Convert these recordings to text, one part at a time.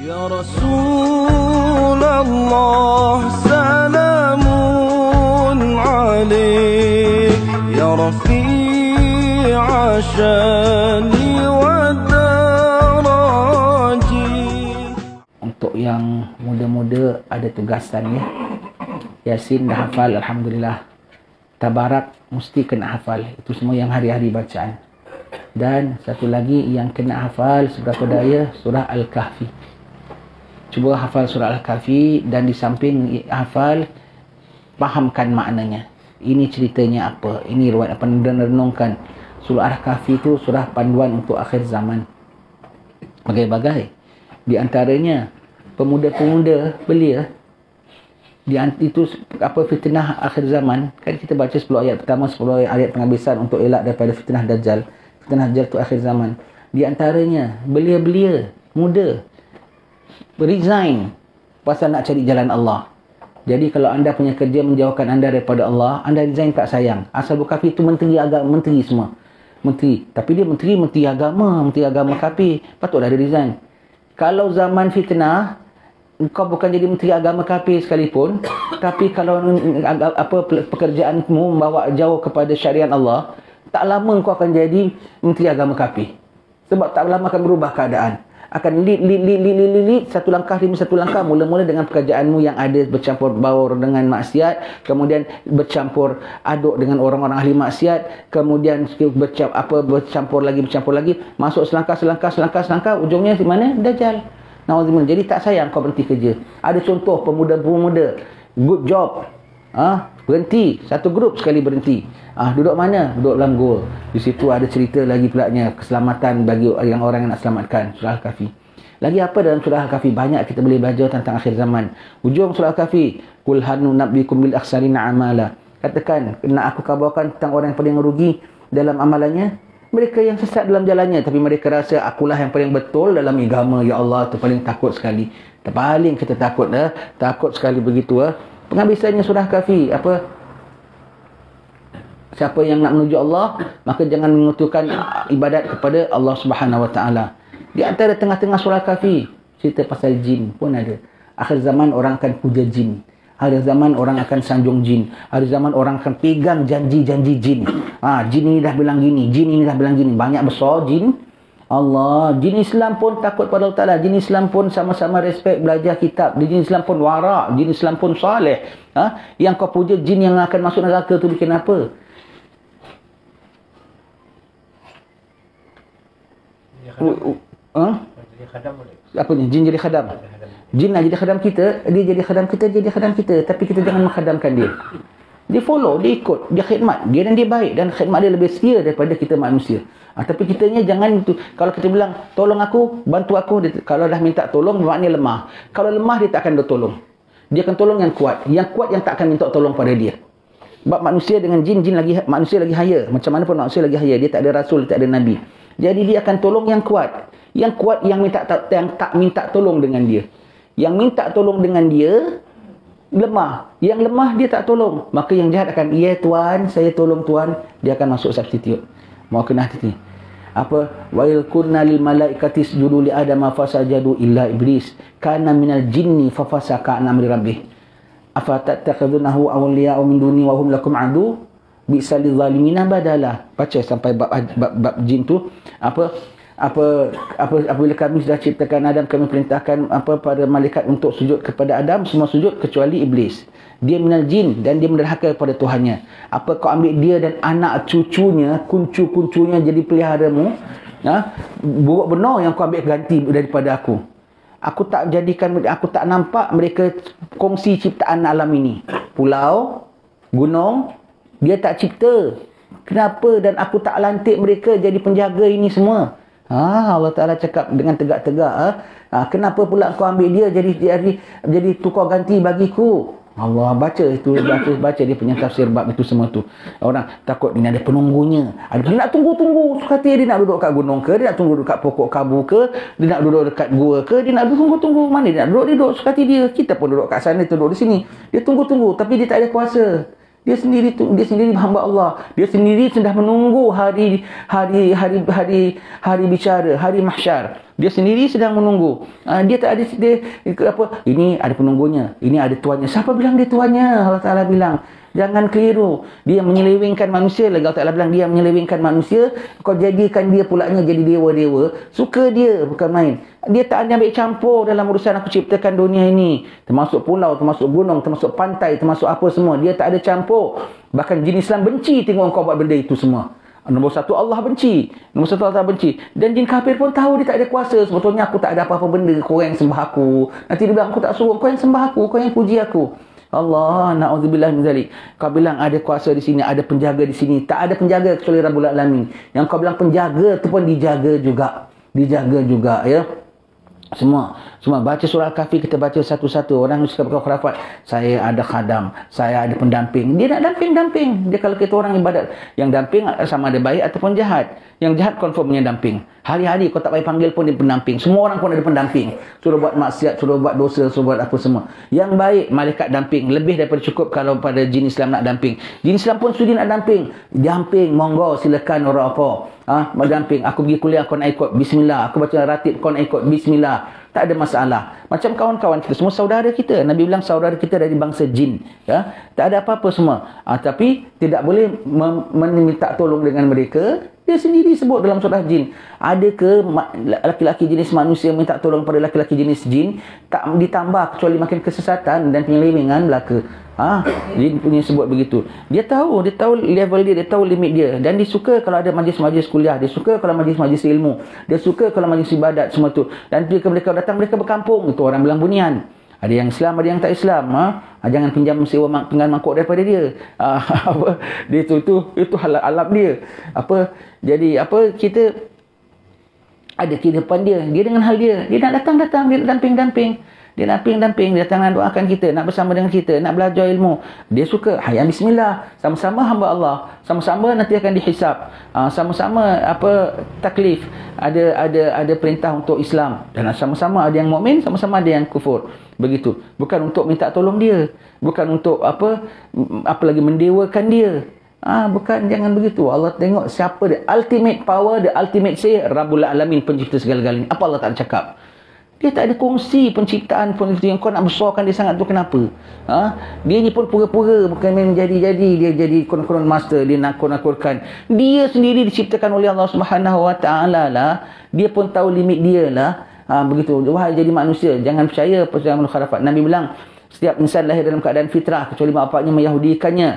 Ya Rasulullah, salamun alaik, ya Rafi'a syani wa daraji. Untuk yang muda-muda ada tugasan ya. Yasin dah hafal, alhamdulillah. Tabarak mesti kena hafal. Itu semua yang hari-hari bacaan. Dan satu lagi yang kena hafal seberapa daya, surah Al-Kahfi. Cuba hafal surah Al-Kahfi dan di samping hafal, fahamkan maknanya. Ini ceritanya apa? Ini riwayat apa? Dan renungkan. Surah Al-Kahfi itu surah panduan untuk akhir zaman. Bagai-bagai. Di antaranya, pemuda-pemuda belia. Itu apa fitnah akhir zaman. Kan kita baca 10 ayat pertama, 10 ayat penghabisan untuk elak daripada fitnah Dajjal. Fitnah Dajjal itu akhir zaman. Di antaranya, belia-belia, muda, resign pasal nak cari jalan Allah. Jadi kalau anda punya kerja menjauhkan anda daripada Allah, anda resign tak sayang. Ashabul Kahfi itu menteri agama, menteri semua. Menteri. Tapi dia menteri agama Kahfi. Patutlah dia resign. Kalau zaman fitnah, engkau bukan jadi menteri agama Kahfi sekalipun, tapi kalau pekerjaanmu membawa jauh kepada syariat Allah, tak lama engkau akan jadi menteri agama Kahfi. Sebab tak lama akan berubah keadaan. Akan lead satu langkah demi satu langkah, mula-mula dengan pekerjaanmu yang ada bercampur baur dengan maksiat, kemudian bercampur aduk dengan orang-orang ahli maksiat, kemudian bercampur lagi, masuk selangkah, ujungnya di mana? Dajjal. Nauzubillah. Jadi tak sayang kau berhenti kerja. Ada contoh pemuda-pemuda, good job, berhenti, satu grup sekali berhenti. Duduk mana? Duduk dalam gol. Di situ ada cerita lagi pulaknya, keselamatan bagi yang orang yang nak selamatkan. Surah Al-Kahfi. Lagi apa dalam surah Al-Kahfi? Banyak kita boleh belajar tentang akhir zaman. Ujung surah Al-Kahfi, qul hal nunabbiukum bil akhsarina amala. Katakan, nak aku kabarkan tentang orang yang paling rugi dalam amalannya? Mereka yang sesat dalam jalannya, tapi mereka rasa akulah yang paling betul dalam agama. Ya Allah, tu paling takut sekali. Paling kita takut takut sekali begitu. Penghabisannya surah Kahfi, siapa yang nak menuju Allah, maka jangan mengutukan ibadat kepada Allah Subhanahu Wa Taala. Di antara tengah-tengah surah Kahfi, cerita pasal jin pun ada. Akhir zaman orang akan puja jin. Hari zaman orang akan sanjung jin. Hari zaman orang akan pegang janji-janji jin. Jin ini dah bilang gini, jin ini dah bilang gini. Banyak besar jin. Allah, jin Islam pun takut pada Allah Ta'ala. Jin Islam pun sama-sama respect belajar kitab. Jin Islam pun warak. Jin Islam pun saleh. Yang kau puja jin yang akan masuk neraka tu bikin apa? Jadi khadam boleh. Apa ni? Jin jadi khadam. Jin nak jadi khadam kita, dia jadi khadam kita. Tapi kita jangan menghadamkan dia. Dia follow, dia ikut, dia khidmat. Dia baik dan khidmat dia lebih setia daripada kita manusia. Tapi kitanya jangan itu. Kalau kita bilang, tolong aku, bantu aku. Kalau dah minta tolong, maknanya lemah. Kalau lemah, dia tak akan bertolong. Dia akan tolong yang kuat. Yang kuat yang tak akan minta tolong pada dia. Sebab manusia dengan jin manusia lagi haya. Macam mana pun manusia lagi haya. Dia tak ada rasul, dia tak ada nabi. Jadi dia akan tolong yang kuat. Yang kuat yang tak minta tolong dengan dia. Yang minta tolong dengan dia lemah. Yang lemah dia tak tolong. Maka yang jahat akan, ya tuan, saya tolong tuan. Dia akan masuk substitute. Mau kena hati. Wa il kunna lil malaikati isjudu li adama fasajadu illa iblis kana minal jinni fafasaka an amri rabbih. Afatattakhidunahu awliya min duni wa hum lakum adu bisa lidzalimina badala. Baca sampai bab jin tu. Apabila kami sudah ciptakan Adam, kami perintahkan pada malaikat untuk sujud kepada Adam, semua sujud kecuali iblis. Dia minal jin dan dia menderhaka kepada Tuhannya. Apa kau ambil dia dan anak cucunya, kuncu-kuncunya jadi peliharamu? Buruk benar yang kau ambil ganti daripada aku. Aku tak nampak mereka kongsi ciptaan alam ini. Pulau, gunung, dia tak cipta. Kenapa? Dan aku tak lantik mereka jadi penjaga ini semua. Allah Ta'ala cakap dengan tegak-tegak. Kenapa pula kau ambil dia jadi tukar ganti bagiku? Allah, baca dia punya tafsir bab itu semua tu. Orang takut ini ada penunggunya. Dia nak tunggu suka hati dia nak duduk kat gunung ke, dia nak tunggu dekat pokok kabu ke, dia nak duduk dekat gua ke, dia nak tunggu mana dia nak duduk suka hati dia. Kita pun duduk kat sana, duduk di sini. Dia tunggu tapi dia tak ada kuasa. Dia sendiri hamba Allah. Dia sendiri sudah menunggu hari bicara, hari mahsyar. Dia sendiri sedang menunggu. Dia tak ada apa? Ini ada penunggunya, ini ada tuannya. Siapa bilang dia tuannya? Allah Taala bilang, jangan keliru. Dia menyelewengkan manusia. Allah Taala bilang dia menyelewengkan manusia. Kau jadikan dia pulaknya jadi dewa-dewa. Suka dia, bukan main. Dia tak ada ambil campur dalam urusan aku ciptakan dunia ini. Termasuk pulau, termasuk gunung, termasuk pantai, termasuk apa semua. Dia tak ada campur. Bahkan jin Islam benci tengok kau buat benda itu semua. Nombor satu, Allah benci. Nombor satu, Allah benci. Dan jin kafir pun tahu dia tak ada kuasa. Sebetulnya aku tak ada apa-apa benda. Kau yang sembah aku. Nanti dia bilang, aku tak suruh. Kau yang sembah aku. Kau yang puji aku. Allah, na'udzubillah min zalik. Kau bilang ada kuasa di sini, ada penjaga di sini. Tak ada penjaga kecuali Rabbul Alamin. Yang kau bilang penjaga tu pun dijaga juga. Dijaga juga, ya. Semua baca surah Al-Kahfi, kita baca satu-satu. Orang suka berkhurafat, saya ada khadam, saya ada pendamping. Dia nak damping. Dia kalau kita orang ibadat, yang damping sama ada baik ataupun jahat. Yang jahat konformnya damping. Hari-hari kau tak payah panggil pun dia pendamping. Semua orang pun ada pendamping. Suruh buat maksiat, suruh buat dosa, suruh buat apa semua. Yang baik malaikat damping, lebih daripada cukup kalau pada jin Islam nak damping. Jin Islam pun sudi nak damping. Damping, monggo silakan orang apa. Mendamping. Aku pergi kuliah, kau nak ikut, bismillah. Aku baca ratib, kau nak ikut, bismillah. Tak ada masalah. Macam kawan-kawan kita semua saudara kita. Nabi bilang saudara kita dari bangsa jin. Ya? Tak ada apa-apa semua. Tapi tidak boleh meminta tolong dengan mereka. Dia sendiri sebut dalam surah jin. Ada ke laki-laki jenis manusia minta tolong pada laki-laki jenis jin? Tak ditambah kecuali makin kesesatan dan penyelewengan belaka. Jin punya sebut begitu. Dia tahu level dia tahu limit dia. Dan dia suka kalau ada majlis-majlis kuliah. Dia suka kalau majlis-majlis ilmu. Dia suka kalau majlis ibadat semua tu. Dan jika mereka datang, mereka berkampung. Itu orang bilang bunian. Ada yang Islam, ada yang tak Islam. Jangan pinjam sewa pinggan mangkuk daripada dia. Dia itu alam dia. Jadi kita ada kehidupan dia. Dia dengan hal dia. Dia nak datang, dia nak damping. Dia damping, dia datang nak doakan kita, nak bersama dengan kita, nak belajar ilmu. Dia suka, hayya bismillah. Sama-sama hamba Allah. Sama-sama nanti akan dihisap. Sama-sama taklif. Ada perintah untuk Islam. Dan sama-sama ada yang mukmin, sama-sama ada yang kufur. Begitu. Bukan untuk minta tolong dia. Bukan untuk apa lagi mendewakan dia. Bukan, jangan begitu. Allah tengok siapa dia. Ultimate power, the ultimate say, Rabbul Alamin, pencipta segala-galanya. Apa Allah tak cakap? Dia tak ada kongsi penciptaan pun itu. Yang kau nak besarkan dia sangat tu kenapa? Dia ni pun pura-pura, bukan main jadi-jadi. Dia jadi konon-konon master, dia nakut-nakutkan. Dia sendiri diciptakan oleh Allah Subhanahu Wa Taala lah. Dia pun tahu limit dia lah. Begitu. Wahai jadi manusia, jangan percaya percaya khurafat. Nabi bilang, setiap insan lahir dalam keadaan fitrah kecuali bapaknya meyahudikannya,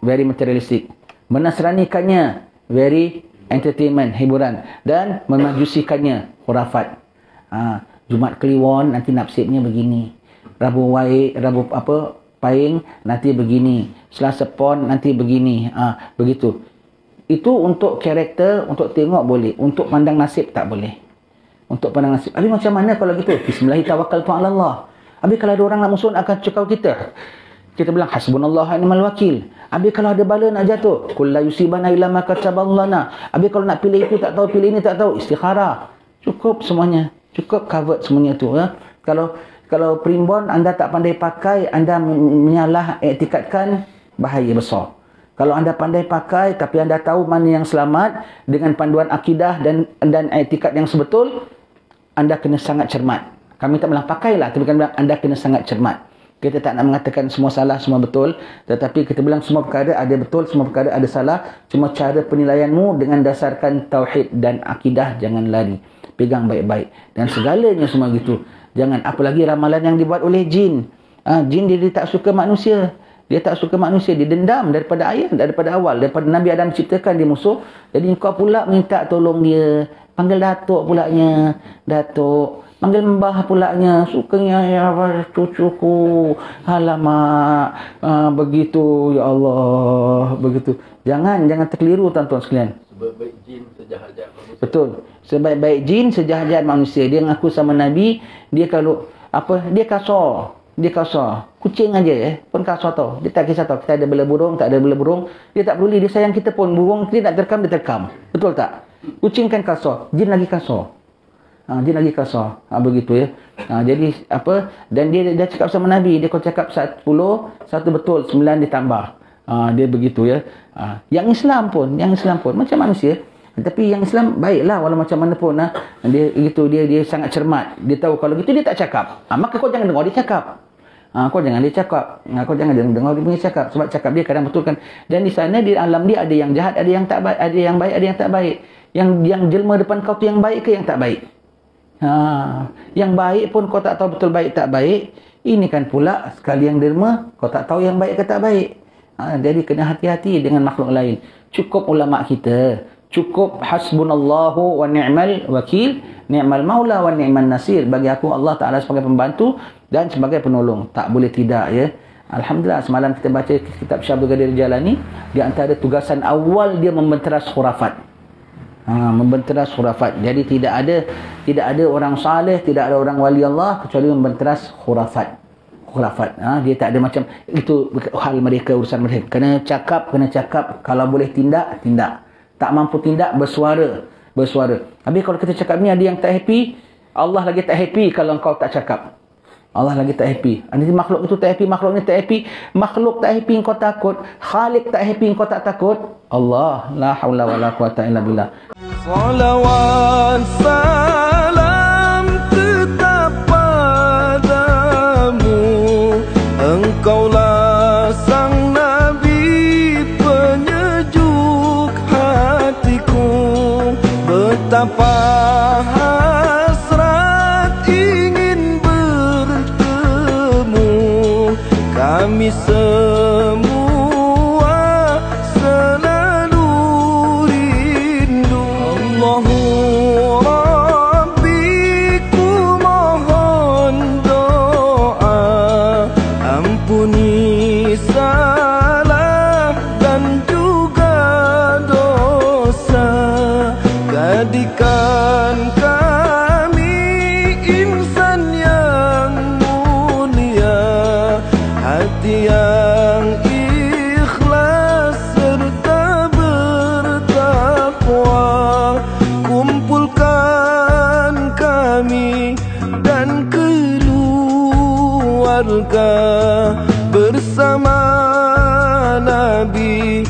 very materialistic. Menasranikannya, very entertainment, hiburan. Dan memajusikannya, khurafat. Jumat Kliwon nanti nasibnya begini. Rabu Pahing nanti begini. Selasa Pon nanti begini. Begitu. Itu untuk karakter, untuk tengok boleh. Untuk pandang nasib tak boleh. Untuk pandang nasib. Habis macam mana kalau gitu? Bismillahirrahmanirrahim. Habis kalau ada orang nak musuh akan cekau kita. Kita bilang hasbunallahu wa ni'mal wakil. Habis kalau ada bala nak jatuh, kul la yusibana illa ma kataballahu lana. Habis kalau nak pilih itu tak tahu, pilih ini tak tahu, istikharah. Cukup semuanya. Cukup covered semuanya tu. Kalau primbon anda tak pandai pakai, anda menyalah etikatkan, bahaya besar. Kalau anda pandai pakai tapi anda tahu mana yang selamat dengan panduan akidah dan etikat yang sebetul, anda kena sangat cermat. Kami tak bilang pakailah, tapi kami bilang anda kena sangat cermat. Kita tak nak mengatakan semua salah, semua betul, tetapi kita bilang semua perkara ada betul, semua perkara ada salah. Cuma cara penilaianmu dengan dasarkan tauhid dan akidah, jangan lari. Pegang baik-baik. Dan segalanya semua gitu. Jangan, apalagi ramalan yang dibuat oleh jin. Jin dia tak suka manusia. Dia tak suka manusia. Dia dendam daripada ayat, daripada awal. Daripada Nabi Adam ciptakan dia musuh. Jadi kau pula minta tolong dia. Panggil Datuk pulaknya. Datuk. Panggil Mbah pulaknya. Sukanya ya cucuku. Alamak. Begitu ya Allah. Begitu. Jangan terkeliru tuan-tuan sekalian. Sebaik jin sejahat-jahat manusia. Betul. Sebaik-baik jin sejahat-jahat manusia. Dia mengaku sama Nabi, dia kalau dia kasar. Dia kasar. Kucing aja pun kasar tau. Dia tak kisah tau. Kita ada bela burung, tak ada bela burung. Dia tak peduli. Dia sayang kita pun. Burung kita nak terkam, dia terkam. Betul tak? Kucing kan kasar. Jin lagi kasar. Jin lagi kasar. Begitu ya. Jadi dan dia cakap sama Nabi. Dia kau cakap 10, satu betul, 9 ditambah. Dia begitu ya. Yang Islam pun macam manusia. Tapi yang Islam baiklah walau macam mana pun. Dia gitu, dia sangat cermat. Dia tahu kalau gitu dia tak cakap. Maka kau jangan dengar dia cakap. Kau jangan dia cakap. Kau jangan dengar dia punya cakap. Sebab cakap dia kadang betulkan. Dan di sana di alam dia ada yang jahat, ada yang tak baik, ada yang baik, ada yang tak baik. Yang jelma depan kau tu yang baik ke yang tak baik? Yang baik pun kau tak tahu betul baik tak baik. Ini kan pula sekali yang derma, kau tak tahu yang baik ke tak baik. Jadi kena hati-hati dengan makhluk lain. Cukup ulama kita, cukup hasbunallahu wa ni'mal wakil, ni'mal maula wa ni'man nasir. Bagi aku Allah Ta'ala sebagai pembantu dan sebagai penolong. Tak boleh tidak ya. Alhamdulillah semalam kita baca kitab Syabul Qadir Jalani, di antara tugasan awal dia membenteras khurafat. Membenteras khurafat. Jadi tidak ada orang saleh, tidak ada orang wali Allah kecuali membenteras khurafat. Dia tak ada macam itu hal mereka, urusan mereka. Kena cakap. Kalau boleh tindak. Tak mampu tindak, bersuara. Habis kalau kita cakap ni ada yang tak happy, Allah lagi tak happy kalau kau tak cakap. Allah lagi tak happy. Nanti makhluk itu tak happy, makhluk ni tak happy. Makhluk tak happy kau takut, Khalik tak happy kau tak takut. Allah, la haula wala quwata illa billah. Salawat salam tetap padamu, Engkaulah sang Nabi penyejuk hatiku. Betapa hasrat ingin bertemu kami semua selalu rindu. Allahu Rabbi, ku mohon doa, ampuni salah dan juga dosa. Jadikan kami insan yang mulia, hati yang ikhlas serta bertakwa. Kumpulkan kami dan keluarga bersama Nabi